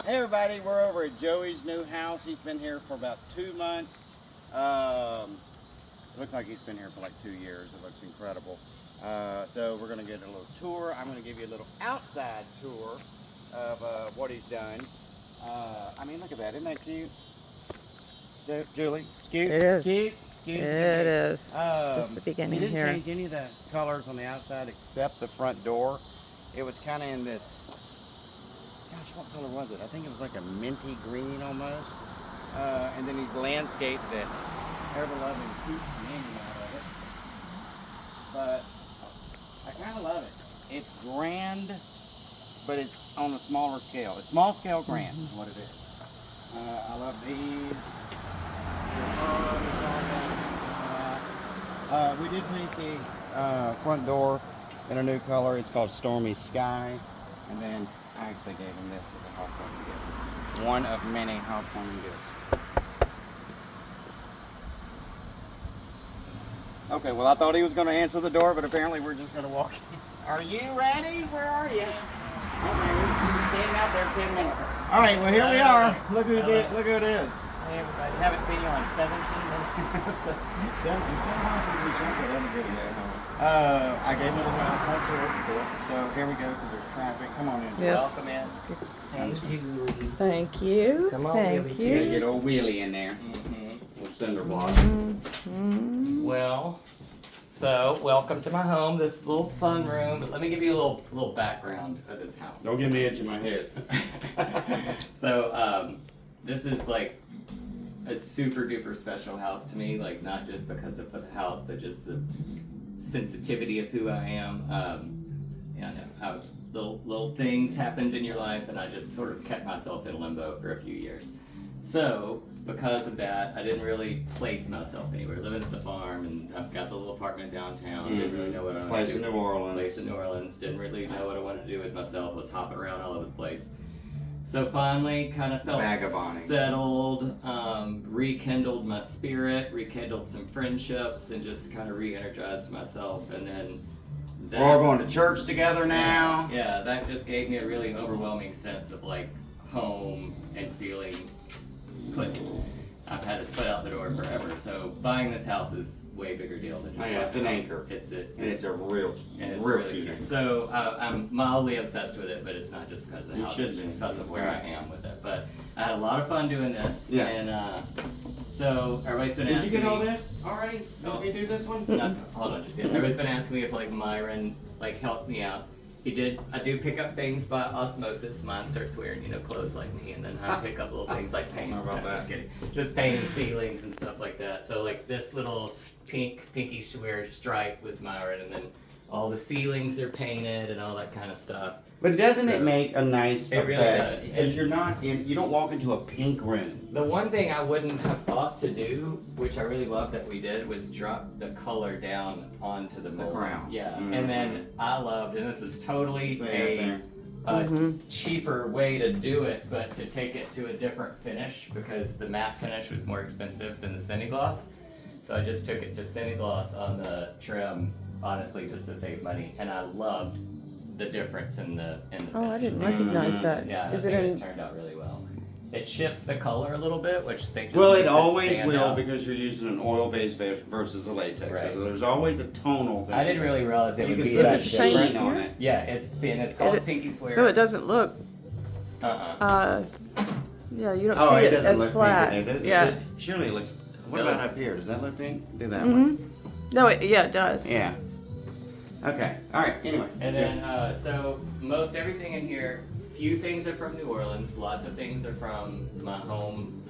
Hey everybody, we're over at Joey's new house. He's been here for about 2 months. It looks like he's been here for like 2 years. It looks incredible. So we're gonna get a little tour. I'm gonna give you a little outside tour of what he's done. I mean, look at that, isn't that cute? Julie, cute? It is. Cute? Cute? It is. Just the beginning he didn't here. change any of the colors on the outside except the front door. It was kind of in this, gosh, what color was it? I think it was like a minty green almost. And then he's landscaped it, ever-loving cute canyon out of it. But I kind of love it. It's grand, but it's on a smaller scale. It's small scale grand is what it is. I love these. We did paint the front door in a new color. It's called Stormy Sky. And then I actually gave him this as a housewarming gift. One of many housewarming gifts. Okay, well I thought he was going to answer the door, but apparently we're just going to walk in. Are you ready? Where are you? Okay, we've been standing out there 10 minutes. All right, well here we are. Look who it is. Hey everybody, haven't seen you on 17 minutes. It's been a while since we jumped it in a video. I gave him a little outside tour before, so here we go because there's traffic. Come on in. Yes. Welcome in. Thank you. Thank you. Come on, Thank Billy. Gotta you. get old wheelie in there. Little cinder block. Well, so welcome to my home. This little sunroom. But let me give you a little background of this house. Don't get me itch in my head. So this is like a super duper special house to me. Like not just because of the house, but just the sensitivity of who I am. Yeah, I know how little things happened in your life, and I just sort of kept myself in limbo for a few years. So because of that, I didn't really place myself anywhere. Living at the farm, and I've got the little apartment downtown. Didn't really know what I wanted Place to do. in New Orleans. Place in New Orleans. Didn't really know what I wanted to do with myself. Was hopping around all over the place. So finally, kind of felt Vagabonding. settled, rekindled my spirit, rekindled some friendships, and just kind of re-energized myself. And then that, We're all going to church together now. yeah, that just gave me a really overwhelming sense of like home and feeling put. I've had it put out the door forever. So buying this house is way bigger deal than just Oh, yeah, buying it's a an house. anchor. It's And it's a real really cute cute. anchor. So I'm mildly obsessed with it, but it's not just because of the You house. should It's be. just because of It's where I great. am with it. But I had a lot of fun doing this. Yeah. And so everybody's been Did asking you get all me. this already? Did No. we do this one? No, hold on, just yet. Everybody's been asking me if like Myron like helped me out. He did. I do pick up things by osmosis. Mine starts wearing, clothes like me, and then I pick up little things like paint. I don't know about Just that. kidding. Just painting ceilings and stuff like that. So like this little pinky square stripe was Myron, and then all the ceilings are painted and all that kind of stuff. But doesn't it make a nice It effect? really does. Because you don't walk into a pink room. The one thing I wouldn't have thought to do, which I really love that we did, was drop the color down onto the mold. crown. Yeah, Mhm. and then I loved, and this is totally There. a cheaper way to do it, but to take it to a different finish because the matte finish was more expensive than the semi-gloss. So I just took it to semi-gloss on the trim, honestly, just to save money, and I loved the difference in the finish. Oh, I didn't recognize that. Yeah, Is I it think in? it turned out really well. It shifts the color a little bit, which they just Well, makes it always stand will out. because you're using an oil-based versus a latex. Right. So there's always a tonal thing. I didn't really realize it You would can be put that a shiny sheen different. on it. Yeah, it's called It- pinky swear. So it doesn't look. Uh-uh. Yeah, you don't Oh, see it doesn't as look flat. pink. It, Yeah. surely it looks. What It about looks- up here? Does that look pink? Do that one. No, it does. Yeah. Okay. All right. Anyway. And then, so most everything in here, few things are from New Orleans, lots of things are from my home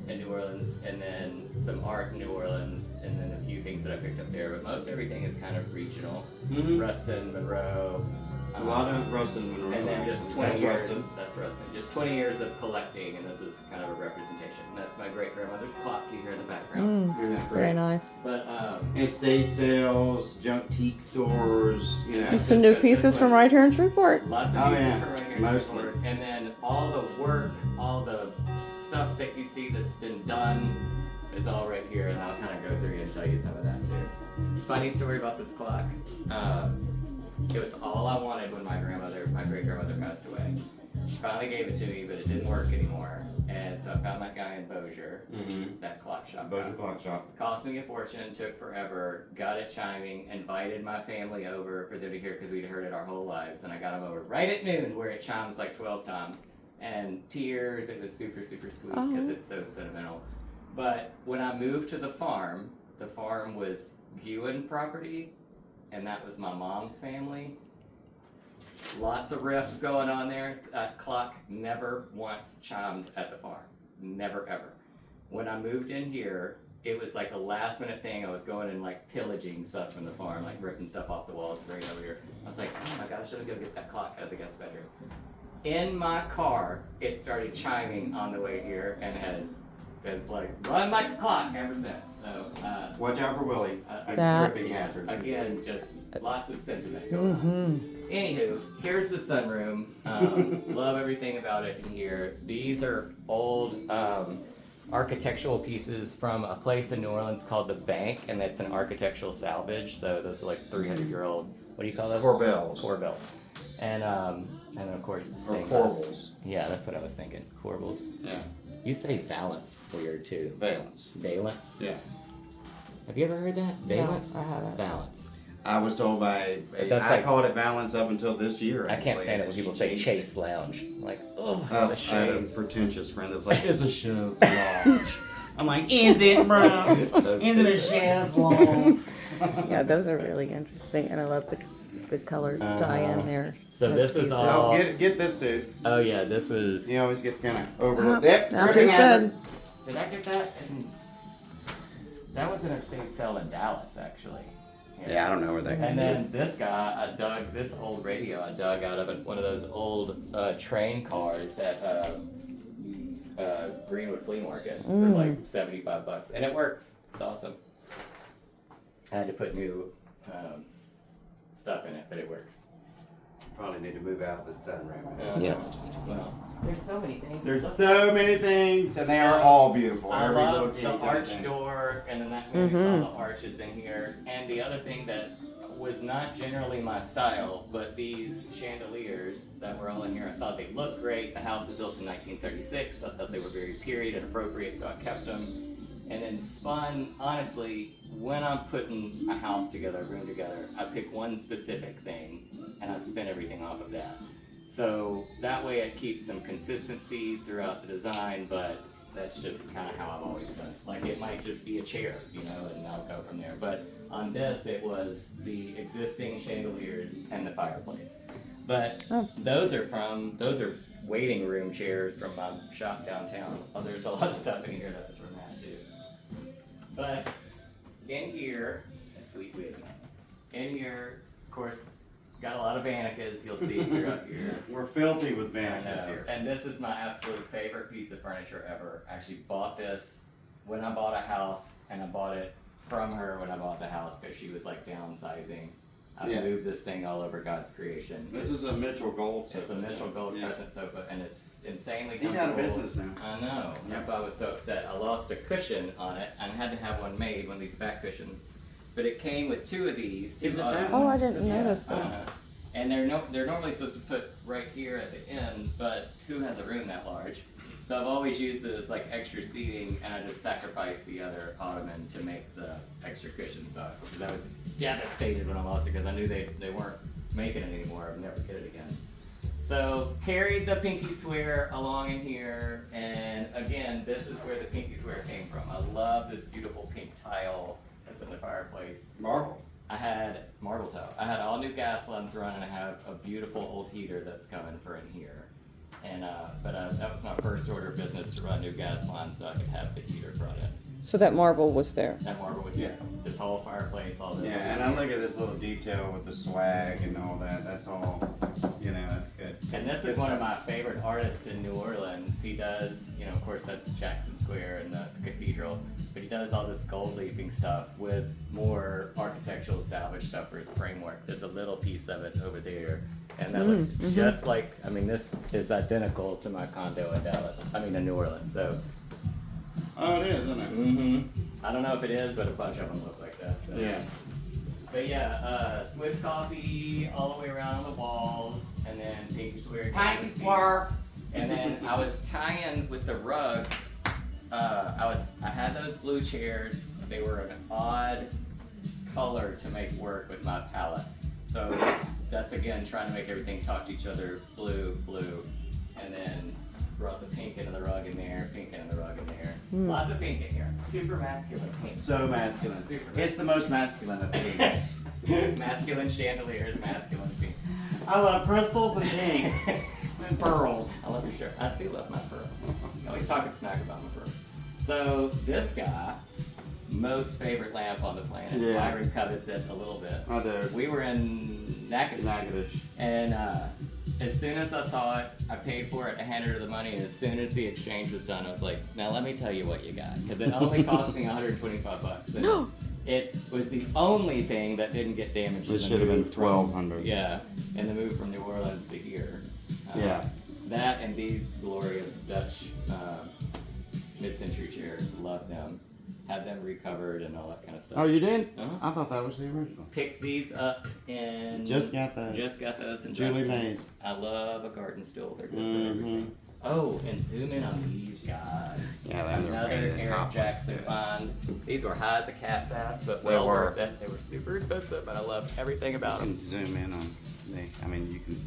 in New Orleans, and then some art in New Orleans, and then a few things that I picked up there. But most everything is kind of regional. Mhm. Ruston, Monroe. A lot of Ruston Monroe. And then just 20 That's years. Ruston. That's Ruston. Just 20 years of collecting, and this is kind of a representation. And that's my great grandmother's clock you hear in the background. Mm, Isn't that very great? nice. But Estate sales, junk teak stores. You know. And some new This pieces from one- right here in Shreveport. Lots of Oh, pieces yeah. from right here. in Mostly. Shreveport. And then all the work, all the stuff that you see that's been done is all right here, and I'll kind of go through and tell you some of that too. Funny story about this clock. It was all I wanted when my great grandmother passed away. She finally gave it to me, but it didn't work anymore. And so I found that guy in Bossier, that clock shop. Bossier Clock Shop. Cost me a fortune, took forever, got it chiming, invited my family over for them to hear because we'd heard it our whole lives. And I got them over right at noon where it chimes like 12 times. And tears, it was super, super sweet because it's so sentimental. But when I moved to the farm was Ewan property, and that was my mom's family. Lots of riff going on there. That clock never once chimed at the farm. Never, ever. When I moved in here, it was like a last minute thing. I was going and like pillaging stuff from the farm, like ripping stuff off the walls right over here. I was like, oh my God, I should have go get that clock out of the guest bedroom. In my car, it started chiming on the way here and has like run like a clock ever since. So Watch out for Willie. He's a That's- tripping hazard. again, just lots of sentiment going on. Anywho, here's the sunroom. Love everything about it in here. These are old architectural pieces from a place in New Orleans called the Bank, and that's an architectural salvage. So those are like 300-year-old. What do you call those? Corbels. Corbels. And of course the Or same. corbels. Yeah, that's what I was thinking. Corbels. Yeah. You say valance weird too. Valence. Valance. Yeah. Have you ever heard that? Valance. I haven't. Valance. I was told by, That's I like- called it Valence up until this year. I can't actually, stand it and when people she say changed Chase Lounge. I'm like, oh, it. it's a I had a Chase. pretentious friend that was like, it's a chaise lounge. I'm like, is it, bro? Is it a chaise lounge? Yeah, those are really interesting, and I love the color dye in there. So That's this is easy. all- Oh, get this dude. Oh yeah, this was. He always gets kind of overlooked. Yep, Now tripping too hazard. sad. Did I get that? That was an estate sale in Dallas, actually. Yeah, I don't know where that And guy then is. this guy, I dug this old radio. I dug out of one of those old train cars at Greenwood Flea Market for like $75, and it works. It's awesome. I had to put new stuff in it, but it works. Probably need to move out of the sunroom. Yes. Well, there's so many things. There's so many things, and they are all beautiful. I Every little love the teeny tiny arch thing. door, and then that mimics all the arches in here. And the other thing that was not generally my style, but these chandeliers that were all in here, I thought they looked great. The house was built in 1936. I thought they were very period and appropriate, so I kept them. And then spun, honestly, when I'm putting a house together, a room together, I pick one specific thing and I spin everything off of that. So that way it keeps some consistency throughout the design, but that's just kind of how I've always done it. Like it might just be a chair, and I'll go from there. But on this, it was the existing chandeliers and the fireplace. But those are waiting room chairs from my shop downtown. Oh, there's a lot of stuff in here that's from that too. But in here, a sweet wig. In here, of course, got a lot of Vanicas you'll see throughout here. We're filthy with I Vanicas know. here. And this is my absolute favorite piece of furniture ever. I actually bought this when I bought a house, and I bought it from her when I bought the house because she was like downsizing. I Yeah. moved this thing all over God's creation. This is a Mitchell Gold. It's a Mitchell Gold Yeah. Crescent sofa, and it's insanely He's comfortable. out of business now. I know. That's why I was so upset. I lost a cushion on it, and I had to have one made, one of these back cushions. But it came with two of these. Is it that ottomans. one? Oh, I didn't Yeah, notice that. And they're normally supposed to put right here at the end, but who has a room that large? So I've always used it as like extra seating, and I just sacrificed the other ottoman to make the extra cushion. So because I was devastated when I lost it because I knew they weren't making it anymore. I'd never get it again. So carried the pinky swear along in here, and again, this is where the pinky swear came from. I love this beautiful pink tile that's in the fireplace. Marble. I had marble tile. I had all new gas lines running. I have a beautiful old heater that's coming for in here. And but that was my first order of business to run new gas lines so I could have the heater brought in. So that marble was there. That marble was here. This whole fireplace, all this. Yeah, and I look at this little detail with the swag and all that. That's all, that's good. And this is one of my favorite artists in New Orleans. He does, of course that's Jackson Square and the cathedral, but he does all this gold leafing stuff with more architectural salvage stuff for his framework. There's a little piece of it over there, and that looks just like, this is identical to my condo in New Orleans, so. Oh, it is, isn't it? I don't know if it is, but a bunch of them look like that. So. Yeah. But yeah, Swiss coffee all the way around on the walls, and then pinky swear. Pinky swear. And then I was tying with the rugs. I had those blue chairs. They were an odd color to make work with my palette. So that's again trying to make everything talk to each other. Blue, and then brought the pink into the rug in there, pink into the rug in there. Lots of pink in here. Super masculine pink. So masculine. Super It's the most masculine of pinks. masculine chandeliers, masculine pink. I love crystals and pink. And pearls. I love your shirt. I do love my pearls. I always talking smack about my pearls. So this guy, most favorite lamp on the planet. Yeah. Byron covets it a little bit. I do. We were in Natchitoches. And as soon as I saw it, I paid for it, I handed her the money, and as soon as the exchange was done, I was like, now let me tell you what you got. Because it only cost me $125. And it was the only thing that didn't get damaged. It should have been $1,200. Yeah, and the move from New Orleans to here. Yeah. That and these glorious Dutch mid-century chairs, love them. Had them recovered and all that kind of stuff. Oh, you did? Uh-huh. I thought that was the original. Picked these up and Just got those. Just got those in Julie Justin. Mays. I love a garden stool. They're good for everything. Oh, and zoom in on these guys. Yeah, those are Another amazing. Eric Top Jackson ones, find. These were high as a cat's ass, but They well were. worth it. They were super expensive, but I loved everything about You them. can zoom in on you can.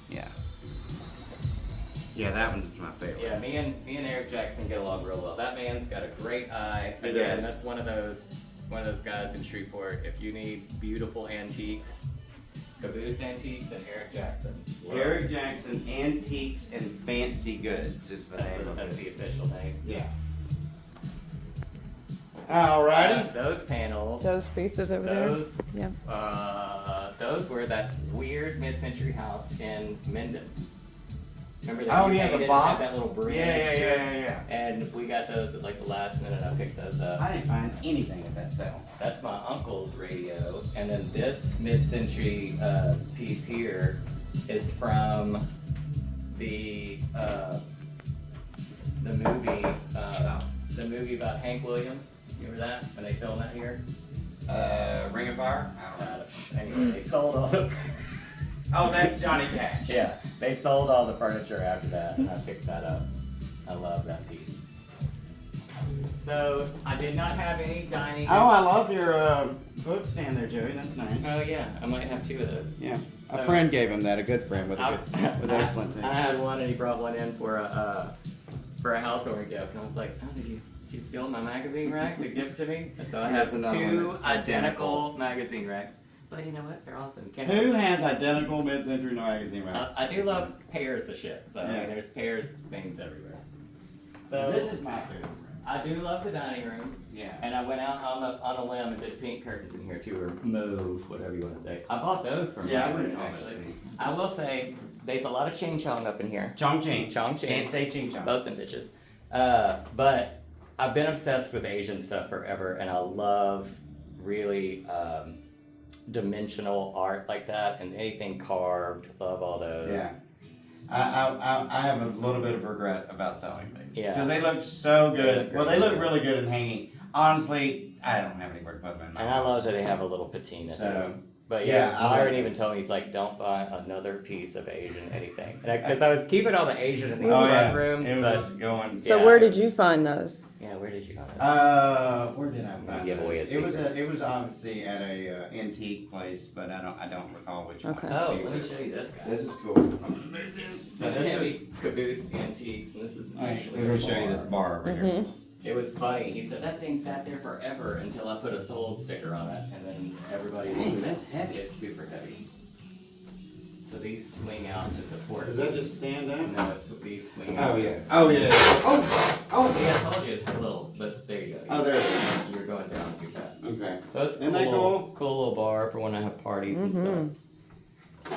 Yeah. Yeah, that one's my favorite. Yeah, me and Eric Jackson get along real well. That man's got a great eye. He Again, does. that's one of those guys in Shreveport. If you need beautiful antiques, Caboose Antiques and Eric Jackson. Eric Jackson Antiques and Fancy Goods is the name of That's the it. official name. Yeah. Alrighty. Those panels. Those pieces over Those. there. Yeah. Those were that weird mid-century house in Minden. Remember that? Oh you yeah, the painted, box. had that little bridge. Yeah. And we got those at like the last minute. I picked those up. I didn't find anything at that sale. That's my uncle's radio. And then this mid-century piece here is from the movie about Hank Williams. You remember that when they filmed that here? Ring of Fire? I don't know. Anyway, they sold all the. Oh, that's Johnny Cash. Yeah, they sold all the furniture after that, and I picked that up. I love that piece. So I did not have any dining. Oh, I love your book stand there, Joey. That's nice. Oh yeah, I might have two of those. Yeah. A So- friend gave him that. A good friend with with excellent taste. I had one, and he brought one in for a housewarming gift, and I was like, oh, did you steal my magazine rack to give to me? And so I have That's another one two that's identical magazine racks. But you know what? They're awesome. Who has identical mid-century magazine racks? I do love pairs of shit. So I Yeah. mean, there's pairs things everywhere. So This is my favorite. I do love the dining room. Yeah. And I went out on a limb and did pink curtains in here too, or mauve, whatever you want to say. I bought those from Yeah, I my wouldn't friend, know actually. that. I will say there's a lot of ching chong up in here. Chong Ching. Chong ching. Can't say Ching Chong. Both them bitches. But I've been obsessed with Asian stuff forever, and I love really dimensional art like that, and anything carved. Love all those. Yeah. I have a little bit of regret about selling things. Yeah. Because they look so They good. look Well, they great. look really good in hanging. Honestly, I don't have anywhere to put them in my And I house. love that they have a little patina to So, them. But yeah, yeah, I Byron like even told me, he's like, don't buy another piece of Asian anything. Because I was keeping all the Asian in these Oh, front yeah. rooms, It but was going. So Yeah. where did you find those? yeah, where did you go? Where did I find Give away those? a secret. It was obviously at a antique place, but I don't recall which Okay. one. Oh, let me show you this guy. This is cool. So this is Caboose Antiques, and this is actually Let me a show you bar. this bar over here. It was funny. He said that thing sat there forever until I put a sold sticker on it, and then everybody. Dang, that's heavy. It's super heavy. So these swing out to support. Does that just stand up? No, it's these swing out. Oh yeah. Oh yeah. Oh. See, I told you it had a little, but there you go. Oh, there it is. You're going down too fast. Okay. So it's Isn't that cool little bar for when I have parties and stuff.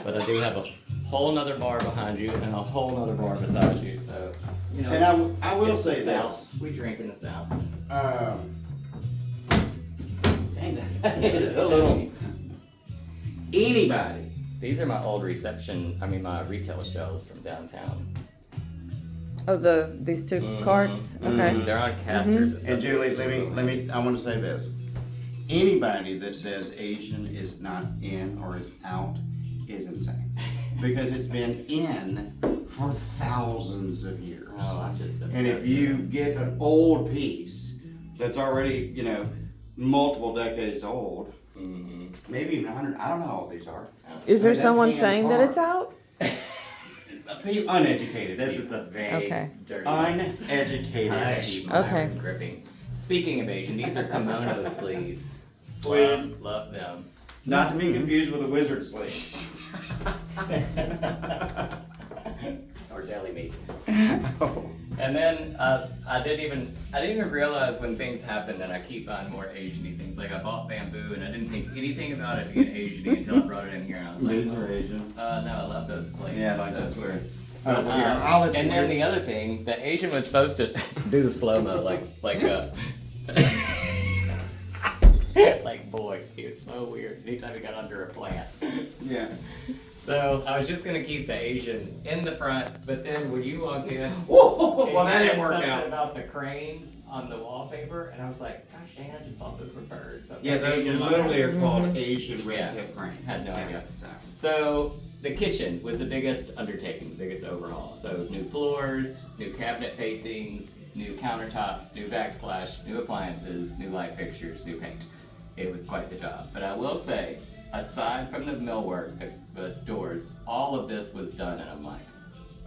But I do have a whole nother bar behind you and a whole nother bar beside you, so you know. And I will it's say the this. South. We drink in the South. Dang, that is a little. Anybody. These are my old my retail shelves from downtown. Oh, these two carts? Okay. They're on casters. And Julie, let me. I want to say this. Anybody that says Asian is not in or is out is insane. Because it's been in for thousands of years. Oh, I'm just obsessed. And if you get an old piece that's already, you know, multiple decades old, maybe even 100, I don't know how old these are. Is there That's someone hand saying that it's carved. out? Uneducated This people. is a vague, Okay. dirty. Uneducated Hush, people. Okay. Myron Gripping. Speaking of Asian, these are kimono sleeves. Sleeves, love them. Not to be confused with a wizard sleeve. Or deli meat. And then I didn't even realize when things happen that I keep buying more Asian-y things. Like I bought bamboo and I didn't think anything about it being Asian-y until I brought it in here and I was like, These are Asian. no, I love those plates. Yeah, I like those those were. too. Well, here, I'll let you And then do- the other thing, the Asian was supposed to do the slow-mo like boy, he was so weird. Anytime he got under a plant. Yeah. So I was just gonna keep the Asian in the front, but then when you walked in, Whoa, well, you that didn't said work something out. about the cranes on the wallpaper, and I was like, gosh dang, I just thought those were birds. So Yeah, those Asian literally are called Mm-hmm. Asian red Yeah. tip cranes. Had no Yeah. idea. So the kitchen was the biggest undertaking, the biggest overhaul. So new floors, new cabinet facings, new countertops, new backsplash, new appliances, new light fixtures, new paint. It was quite the job. But I will say, aside from the millwork, the doors, all of this was done in a month.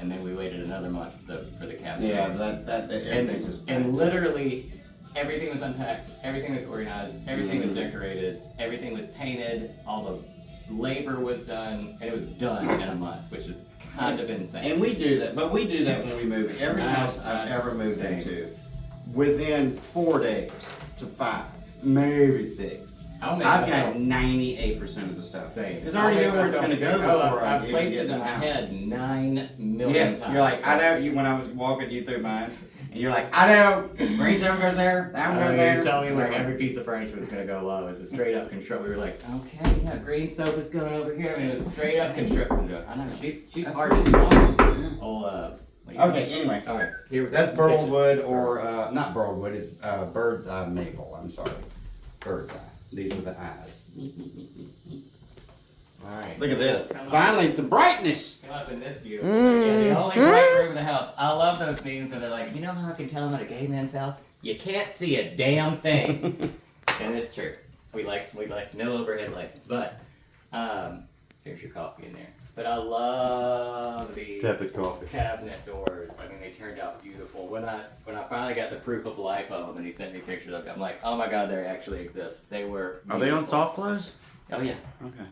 And then we waited another month for the cabinet. Yeah, that everything's just And literally, everything was unpacked, everything was organized, everything was Mhm. decorated, everything was painted, all the labor was done, and it was done in a month, which is kind of insane. And we do that, but we do that when we move. Every Right, house I've right, ever moved same. into, within 4 days to 5, maybe 6. I'll make I've myself- got 98% of the stuff. Same. Because I already know where it's going to go before I I've even placed get it in in the my house. head 9 million Yeah, times. you're like, I know you when I was walking you through mine, and you're like, I know, green sofa goes there, that one goes there. You told me where that one- every piece of furniture was going to go low. It was a straight up construction. We were like, okay, yeah, green sofa's going over here. I mean, it was straight up construction. I know, she's That's hard pretty as solid. Oh, what do you Okay, think? anyway. All right, here we go. That's burled wood or, not burled wood, it's bird's eye maple, I'm sorry. Bird's eye. These are the eyes. All right. Look at this. Finally, some brightness. Come up in this beautiful thing. Yeah, the only bright room in the house. I love those memes where they're like, you know how I can tell I'm at a gay man's house? You can't see a damn thing. And it's true. We like no overhead lighting. But there's your coffee in there. But I love these Tepid coffee. cabinet doors. I mean, they turned out beautiful. When I finally got the proof of lipo and he sent me pictures of them, I'm like, oh my god, they actually exist. They were. Are they on beautiful. soft close? Oh yeah. Okay.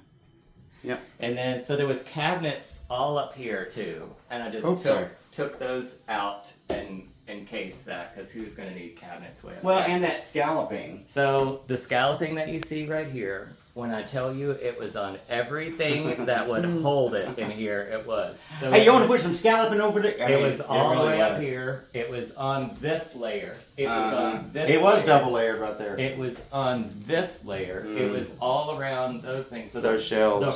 Yep. And then, so there was cabinets all up here too, and I just Oops, sorry. took those out and encased that, because who's going to need cabinets way up Well, there? and that scalloping. So the scalloping that you see right here, when I tell you it was on everything that would hold it in here, it was. So Hey, it you want to was- put some scalloping over there? I It mean, was all the really way up was. here. It was on this layer. It was on this. It was layer. double layered right there. It was on this layer. It Mm. was all around those things. So Those shelves. The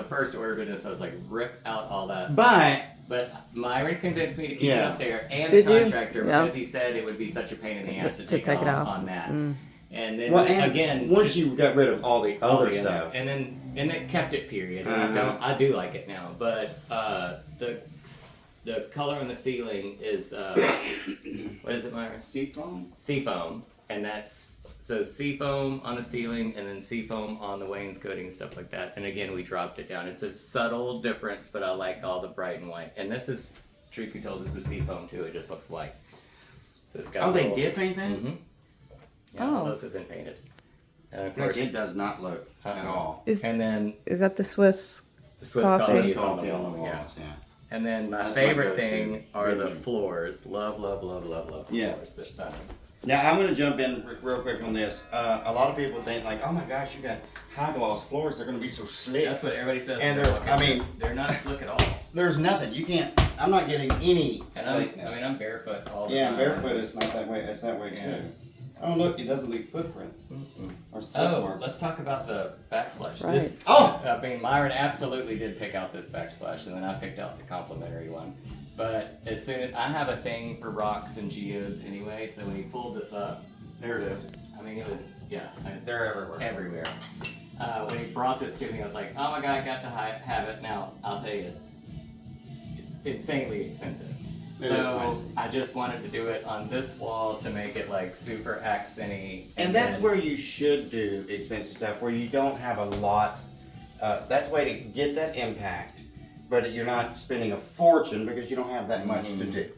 first order of business, I was like, rip out all that. But But Myron convinced me to keep it Yeah. up there, and Did the you? contractor, Yeah. because he said it would be such a pain in the ass to To take take it it off out. on that. Mm. And then well, and again, once just you got rid of all the all other the stuff, and then it kept it. Period. And Uh-huh. I do like it now, but the color on the ceiling is what is it, Myron? seafoam. Seafoam, and that's so seafoam on the ceiling, and then seafoam on the wainscoting and stuff like that. And again, we dropped it down. It's a subtle difference, but I like all the bright and white. And this is, truth be told, this is seafoam too. It just looks white. So it's got. Oh, a they little- did paint that? Mhm. Yeah, Oh. those have been painted. And of Gosh, course, it does not look at Uh-uh. all. and then Is that the Swiss? the Swiss Coffee. coffee It's is on coffee the on the wall. walls. Yeah. Yeah. And then my That's my favorite go-to. thing are the Binging. floors. Love the Yeah. floors. They're stunning. Now I'm going to jump in real quick on this. A lot of people think like, oh my gosh, you got high gloss floors. They're going to be so slick. That's what everybody says. And when they're- walking I in. mean- they're not slick at all. There's nothing. You can't. I'm not getting any And slickness. I'm barefoot all the Yeah, time. barefoot is not that way. It's that way Yeah. too. Oh look, it doesn't leave footprint or slip Oh, marks. let's talk about the backsplash. Right. This, Oh! I mean, Myron absolutely did pick out this backsplash, and then I picked out the complimentary one. But as soon as I have a thing for rocks and geodes anyway, so when he pulled this up, There it is. I mean, it was, it's They're everywhere. Everywhere. When he brought this to me, I was like, oh my god, I got to have it. Now, I'll tell you, insanely expensive. It is crazy. I just wanted to do it on this wall to make it like super accenty. And that's where you should do expensive stuff, where you don't have a lot. That's a way to get that impact, but you're not spending a fortune because you don't have that much to do.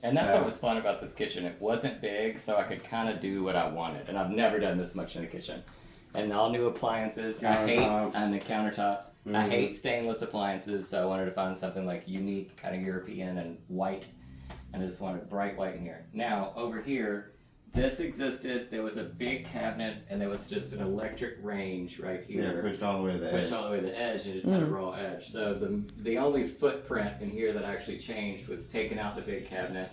And that's what was fun about this kitchen. It wasn't big, so I could kind of do what I wanted. And I've never done this much in a kitchen. And all new appliances. I hate on the countertops. I hate stainless appliances, so I wanted to find something like unique, kind of European and white. And I just wanted bright white in here. Now, over here, this existed. There was a big cabinet, and there was just an electric range right here. Yeah, pushed all the way to the edge. Pushed all the way to the edge, and it just had a raw edge. So the only footprint in here that actually changed was taking out the big cabinet,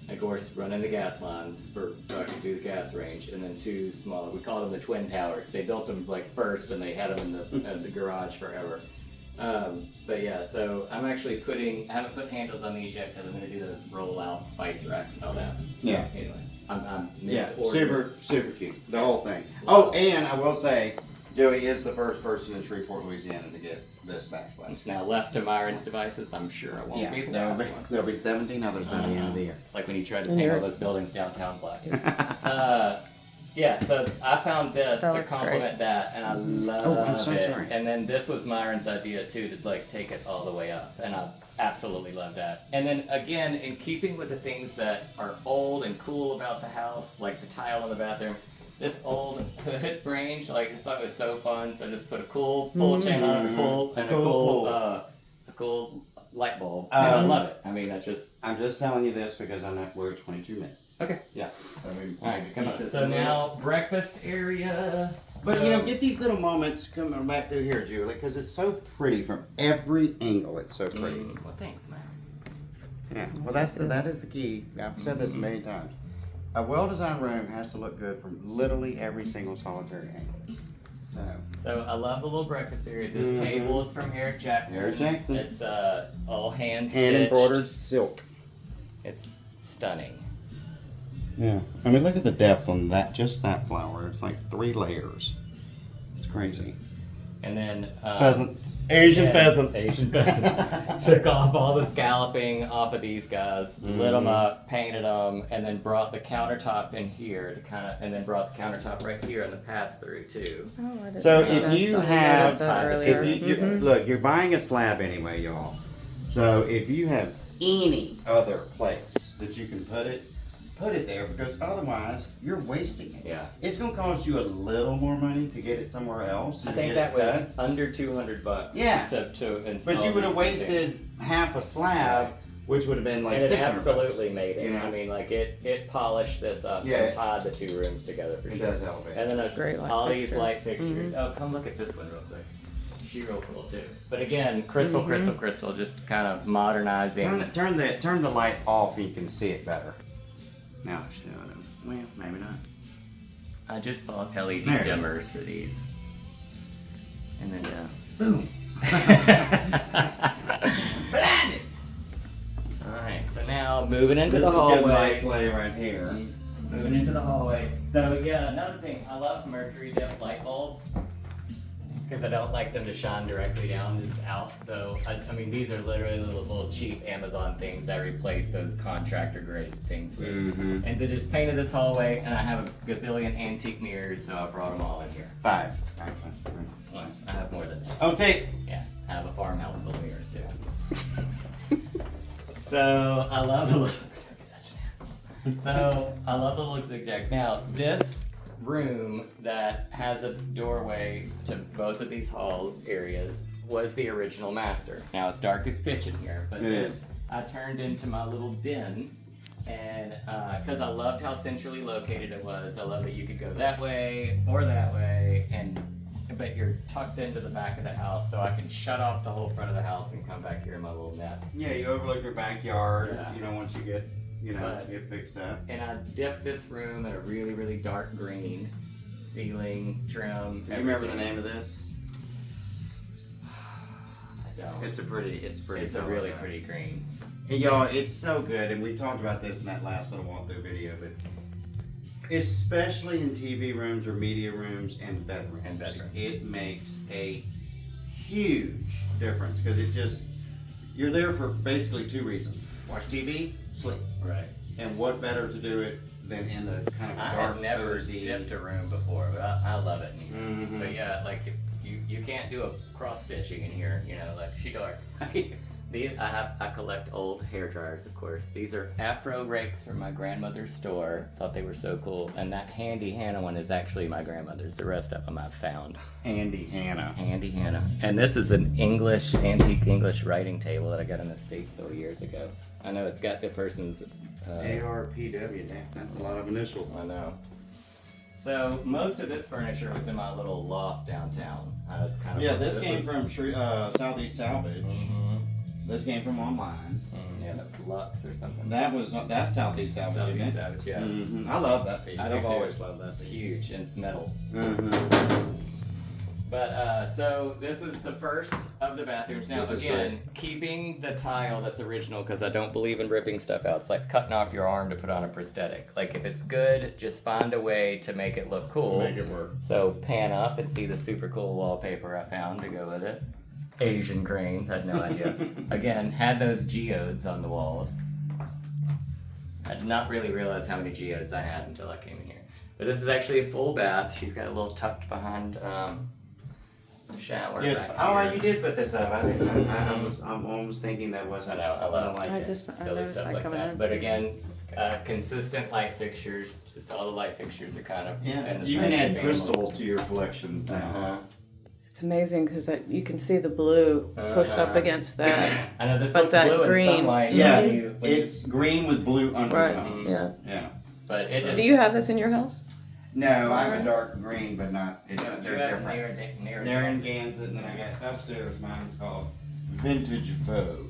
and of course running the gas lines so I could do the gas range, and then two smaller. We called them the twin towers. They built them like first, and they had them in the garage forever. But yeah, so I'm actually I haven't put handles on these yet because I'm going to do those roll-out spice racks and all that. Yeah. Anyway, I'm super cute. The whole thing. Oh, and I will say, Joey is the first person in Shreveport, Louisiana to get this Backsplash. Now left to Myron's devices, I'm sure I won't be the last one. There'll be 17 others by the end of the year. It's like when you tried to paint all those buildings downtown black. Yeah, so I found this to complement that, and I love it. Sorry. And then this was Myron's idea too, to like take it all the way up, and I absolutely love that. And then again, in keeping with the things that are old and cool about the house, like the tile in the bathroom, this old hood range, like I just thought it was so fun. So I just put a cool pull chain on it, a cool light bulb. And I love it. I mean, I'm just telling you this because we're at 22 minutes. Okay. Yeah. Alright, come on. So now, breakfast area. But get these little moments coming back through here, Julie, because it's so pretty from every angle. It's so pretty. Well, thanks, man. Yeah. Well, that is the key. I've said this many times. A well-designed room has to look good from literally every single solitary angle. So I love the little breakfast area. This table is from Eric Jackson. Eric Jackson. It's all hand stitched. Hand embroidered silk. It's stunning. Yeah. I mean, look at the depth on just that flower. It's like 3 layers. It's crazy. And then pheasants. Asian pheasants. Asian pheasants. Took off all the scalloping off of these guys, lit them up, painted them, and then brought the countertop in here to and then brought the countertop right here in the pass-through too. So if you have, look, you're buying a slab anyway, y'all. So if you have any other place that you can put it there, because otherwise you're wasting it. Yeah. It's going to cost you a little more money to get it somewhere else. I think that was under $200. Yeah. To install. But you would have wasted half a slab, which would have been like $600. And it absolutely made it. I mean, like it polished this up and tied the 2 rooms together for sure. It does elevate. And then all these light fixtures. Oh, come look at this one real quick. She's real cool too. But again, crystal, just kind of modernizing. Turn the light off and you can see it better. Now it's showing them. Well, maybe not. I just bought LED dimmers for these. And then, boom! Blinded! Alright, so now moving into the hallway. This is good light play right here. Moving into the hallway. So yeah, another thing, I love mercury dip light bulbs. Because I don't like them to shine directly down, just out. So, I mean, these are literally little cheap Amazon things I replace those contractor grade things with. And they just painted this hallway, and I have a gazillion antique mirrors, so I brought them all in here. 5. Well, I have more than that. Oh, 6. Yeah, I have a farmhouse full of mirrors too. So, I love the look. Such an asshole. So, I love the little zigzag. Now, this room that has a doorway to both of these hall areas was the original master. Now it's dark as pitch in here, but I turned into my little den, and because I loved how centrally located it was. I love that you could go that way or that way, but you're tucked into the back of the house, so I can shut off the whole front of the house and come back here in my little nest. Yeah, you overlook your backyard, once you get get fixed up. And I dipped this room in a really, really dark green, ceiling, trim. Do you remember the name of this? I don't. It's pretty. It's a really pretty green. And y'all, it's so good, and we talked about this in that last little walkthrough video, but Especially in TV rooms or media rooms and bedrooms. It makes a huge difference because you're there for basically two reasons. Watch TV, sleep. Right. And what better to do it than in the kind of dark, I've never cozy... dipped a room before, but I love it. Mm-hmm. But yeah, like if you can't do a cross stitching in here, you know, like she dark. I collect old hair dryers, of course. These are Afro rakes from my grandmother's store. Thought they were so cool. And that Handy Hannah one is actually my grandmother's. The rest of them I've found. Handy Hannah. Handy Hannah. And this is an antique English writing table that I got in the States years ago. I know it's got the person's... ARPW, that's a lot of initials. I know. So most of this furniture was in my little loft downtown. I was kind of this came from Southeast Salvage. Mm-hmm. This came from online. Yeah, that was Lux or something. That's Southeast Salvage. Southeast Salvage, yeah. Mm-hmm. I love that piece. I've always loved that It's piece. huge and it's metal. Mm-hmm. But so this was the first of the bathrooms. Now again, keeping the tile that's original because I don't believe in ripping stuff out. It's like cutting off your arm to put on a prosthetic. Like if it's good, just find a way to make it look cool. Make it work. So pan up and see the super cool wallpaper I found to go with it. Asian cranes, had no idea. Again, had those geodes on the walls. I did not really realize how many geodes I had until I came in here. But this is actually a full bath. She's got a little tucked behind shower. Yeah, you did put this up. I'm almost thinking that wasn't. I know. I love like I it. just I silly noticed stuff that like coming that. in. But again, consistent light fixtures. Just all the light fixtures are kind of. in the You same can add family. crystals to your collection now. Uh-huh. It's amazing because you can see the blue pushed up against that. I know this But looks that blue green- in sunlight. Yeah, when you- it's green with blue undertones. Yeah. Yeah. But it just. Do you have this in your house? No, I have a dark green, but not. They're They're different. near They're in Gansett, and then I got upstairs. Mine's called Vintage Vogue.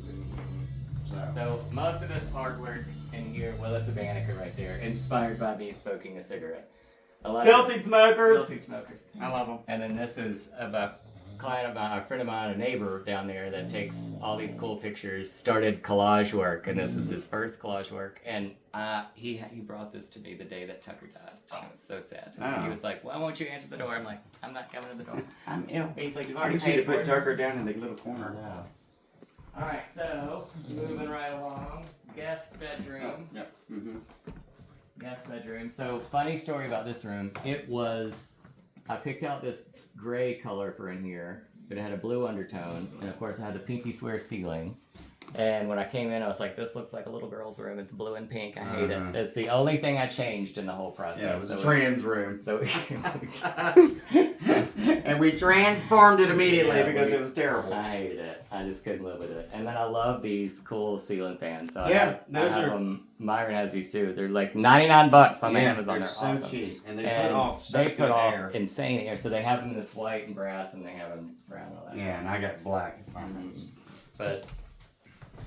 So most of this artwork in here, well, that's a Banneker right there, inspired by me smoking a cigarette. A lot Filthy smokers. Filthy smokers. I love them. And then this is about a friend of mine, a neighbor down there that takes all these cool pictures, started collage work, and this is his first collage work. And he brought this to me the day that Tucker died. And it was so sad. Oh. He was like, "Why won't you answer the door?" I'm like, "I'm not coming to the door." I'm ill. He's like, "You've I already wish you paid to for put it." Tucker down in the little corner. No. All right, so moving right along, guest bedroom. Yep. Mm-hmm. Guest bedroom. So funny story about this room. I picked out this gray color for in here, but it had a blue undertone, and of course it had the pinky square ceiling. And when I came in, I was like, "This looks like a little girl's room. It's blue and pink. I hate it." It's the only thing I changed in the whole process. Yeah, it was a trans room. So And we transformed it immediately Yeah, because it was terrible. I hated it. I just couldn't live with it. And then I love these cool ceiling fans. So Yeah, I have them. Myron has these too. They're like $99 on Amazon. They're They're so awesome. cheap, and they And put off they such put good off air. insane air. So they have them in this white and brass, and they have them brown and all that. Yeah, and I got black apartments. But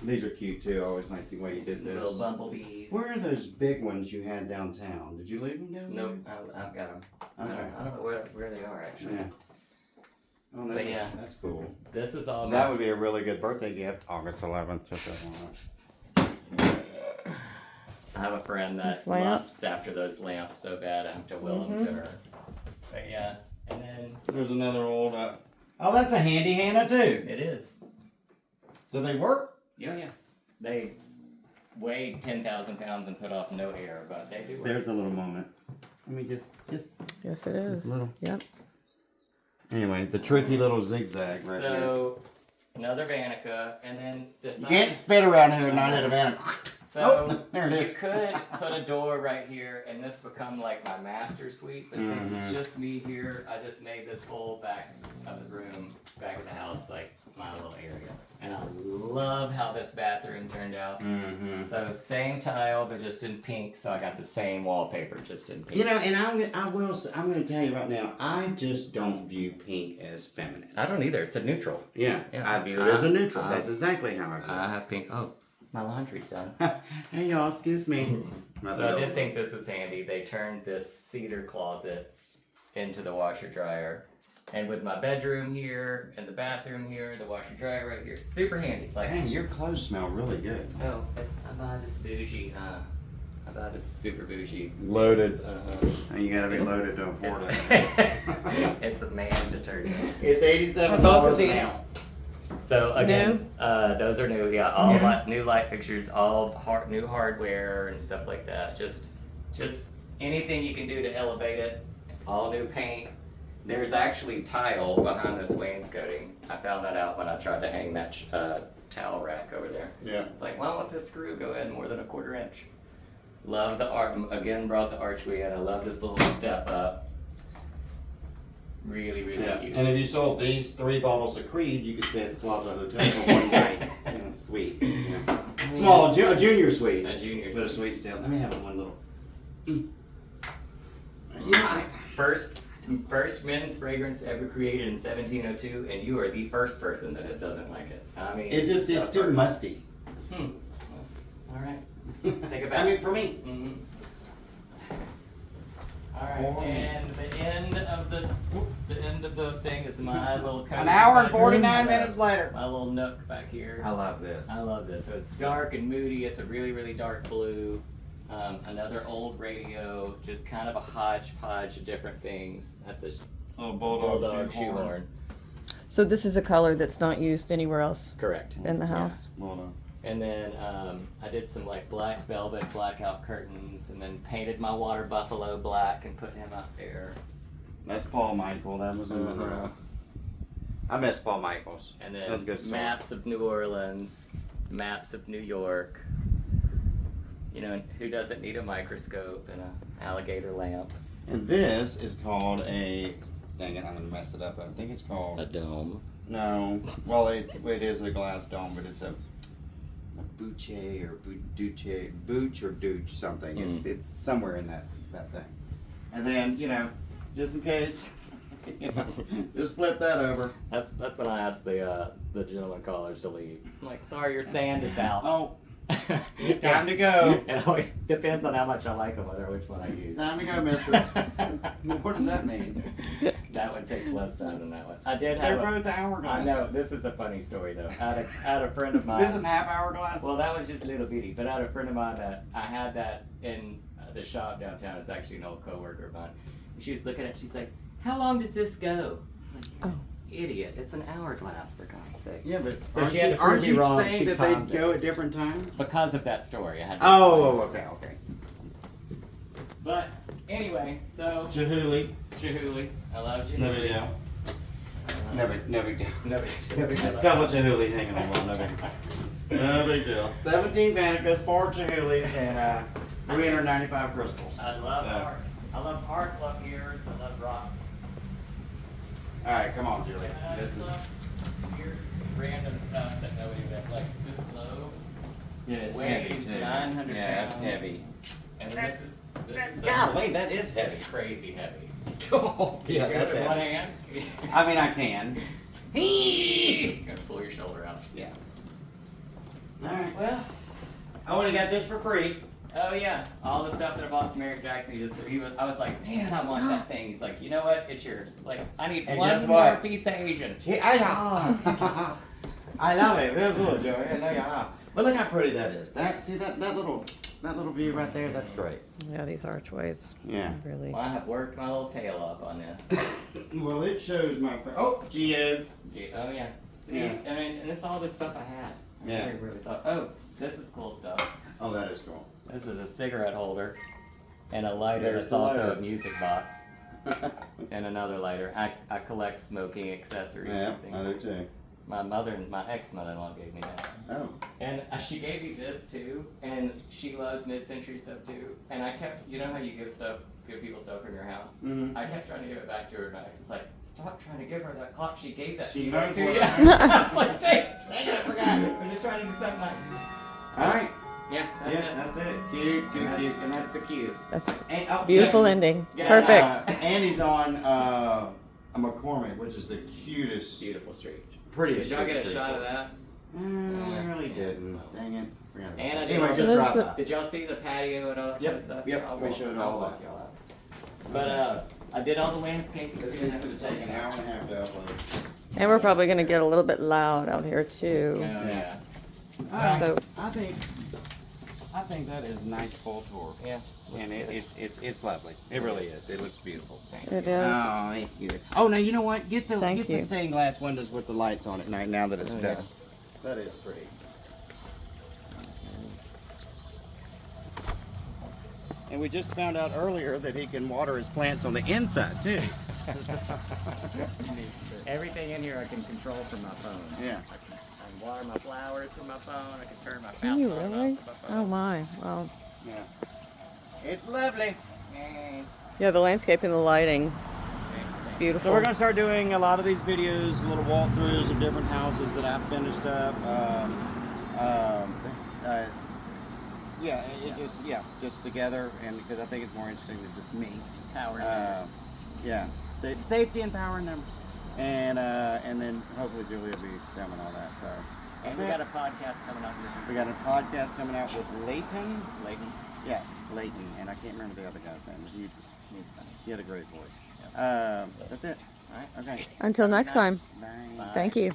These are cute too. I always like the way you did this. little bumblebees. Where are those big ones you had downtown? Did you leave them down there? Nope, I've got them. Okay. I don't know where they are actually. Yeah. Oh, But yeah. that's cool. This is all That my would be a really good birthday gift. August 11th. Just that one. I have a friend that These lamps? lusts after those lamps so bad I have to will them to her. But yeah, and then There's another old. Oh, that's a handy Hannah too. it is. Do they work? Yeah. They weigh 10,000 pounds and put off no air, but they do work. There's a little moment. Let me just. Yes, it is. little. Yep. Anyway, the tricky little zigzag right here. So another Vanica, and then You decide. can't spit around here and not hit a van. So Oh, there it you is. could put a door right here, and this become like my master suite. But since it's just me here, I just made this whole back of the room, back of the house, like my little area. And I love how this bathroom turned out. Mm-hmm. So same tile, but just in pink. So I got the same wallpaper, just in pink. You know, and I'm going to tell you right now, I just don't view pink as feminine. I don't either. It's a neutral. Yeah, Yeah. I view it as a neutral. That's exactly how I view I have pink. Oh, my laundry's done. it. Hey, y'all, excuse me. So I did think this was handy. They turned this cedar closet into the washer dryer. And with my bedroom here and the bathroom here, the washer dryer right here, super handy. Like, Dang, your clothes smell really good. oh, I buy this bougie I thought it's super bougie. Loaded. You gotta be loaded to afford it. It's a man detergent. It's $87 both of an these? ounce. So again, those are new. Yeah, all new light fixtures, all new hardware and stuff like that. Just anything you can do to elevate it. All new paint. There's actually tile behind this wainscoting. I found that out when I tried to hang that towel rack over there. Yeah. It's like, why won't this screw go in more than a 1/4 inch? Love the art. Again, brought the archway in. I love this little step up. Really, really cute. And if you sold these 3 bottles of Creed, you could stay at the Plaza Hotel for one night. Sweet. Yeah. Small, a junior suite. A junior But a suite. sweet still. Let me have one little. First men's fragrance ever created in 1702, and you are the first person that doesn't like it. I mean, It's too musty. All right. Take it back. I mean, for me. Mm-hmm. All right, and the end of the thing is my little cozy An hour and bedroom. 49 minutes later. My little nook back here. I love this. I love this. So it's dark and moody. It's a really, really dark blue. Another old radio, just kind of a hodgepodge of different things. That's a Oh, bulldog shoehorn. So this is a color that's not used anywhere else Correct. in the house. Well done. And then I did some like black velvet blackout curtains, and then painted my water buffalo black and put him out there. That's Paul Michael. That was in the. I miss Paul Michaels. And That's a then good story. maps of New Orleans, maps of New York. You know, who doesn't need a microscope and an alligator lamp? And this is called a. Dang it! I'm gonna mess it up. I think it's called. A dome. No. Well, it is a glass dome, but it's a bouche or booch or douche something. It's somewhere in that thing. And then just in case, just flip that over. That's when I asked the gentleman callers to leave. I'm like, sorry, your sand is out. Oh, time to go. It always depends on how much I like them, whether which one I use. Time to go, mister. What does that mean? That one takes less time than that one. I did They're have both hourglasses. I know, this is a funny story though. I had a friend of mine. This isn't half hourglass? Well, that was just little bitty, but I had a friend of mine that I had that in the shop downtown. It's actually an old coworker of mine. And she was looking at it, she's like, how long does this go? I'm like, Oh. idiot, it's an hourglass for God's sake. Yeah, but So she had to prove aren't me you wrong, saying she that timed they go at different times? Because of that story, I had to Okay. But anyway, so Chihuly. Chihuly. I love Chihuly. No big deal. No big deal. No big deal. Couple Chihuly hanging on one, no big deal. No big deal. 17 Vanicas, 4 Chihulies, and 395 crystals. I love art. I love art, love ears, I love rocks. Alright, come on, Julie. This is. Weird, random stuff that nobody would like. This globe. Yeah, it's weighs 900 Yeah, it's pounds. heavy. And then this is Golly, that is heavy. It's crazy heavy. Oh, yeah, You that's do it with one heavy. hand. I mean, I can. You're gonna pull your shoulder out. Yeah. Alright. Well. I would have got this for free. Oh yeah, all the stuff that I bought from Eric Jackson. I was like, man, I want that thing. He's like, you know what? It's yours. Like, I need And one guess more what? piece of Asian. I love it. Real good, Joey. I love you. But look how pretty that is. See that little view right there? That's great. Yeah, these archways. Yeah. Really. Well, I have worked my little tail off on this. Well, it shows my friend. Oh, geodes. Oh yeah. See, Yeah. I mean, and it's all this stuff I had. I Yeah. really thought, oh, this is cool stuff. Oh, that is cool. This is a cigarette holder and a lighter. There's It's the also lighter. a music box and another lighter. I collect smoking accessories Yeah, and things. I do too. My ex-mother-in-law gave me that. Oh. And she gave me this too, and she loves mid-century stuff too. And I kept, you know how you give people stuff from your house? Mm-hmm. I kept trying to give it back to her, and my ex was like, stop trying to give her that clock. She gave that She to knows you. what Yeah. I I was like, dang, I forgot. I'm just trying to do something nice. All right. Yeah, that's Yeah, it. that's it. Cute, And cute. and that's the cue. That's And, oh, beautiful yeah. ending. Yeah. Perfect. Andy's on a McCormick, which is the cutest, Beautiful street. prettiest. Did y'all get a street. shot of that? I really didn't. Dang it. Forgot about And I that. did Anyway, all just the- drop There's that. Did y'all see the patio and all that kind Yep, of stuff? yep, I'll we walk- showed I'll all walk that. y'all out. But I did all the landscaping. This thing's gonna take an hour and a half to upload. And we're probably gonna get a little bit loud out here Oh, too. yeah. All right. So I think I think that is a nice full tour. Yeah. And it's lovely. It really is. It looks beautiful. It is. Oh, thank you. Oh, now you know what? Get the Thank you. stained glass windows with the lights on it now that it's Oh, yeah. dusk. That is pretty. And we just found out earlier that he can water his plants on the inside too. Everything in here I can control from my phone. Yeah. I can water my flowers from my phone. I can turn my Can you fountain on really? off from my Oh phone. my. Well, Yeah. It's lovely. yeah, the landscape and the lighting. Beautiful. So we're gonna start doing a lot of these videos, little walkthroughs of different houses that I've finished up. Just together, and because I think it's more interesting than just me. Power. Yeah, safety and power in numbers, and then hopefully Julie will be filming all that. So And we got a podcast coming out. we got a podcast coming out with Leighton. Leighton. Yes, Leighton, and I can't remember the other guy's name. He had a great voice. That's it. All right. Okay. Until next time. Bye. Thank you.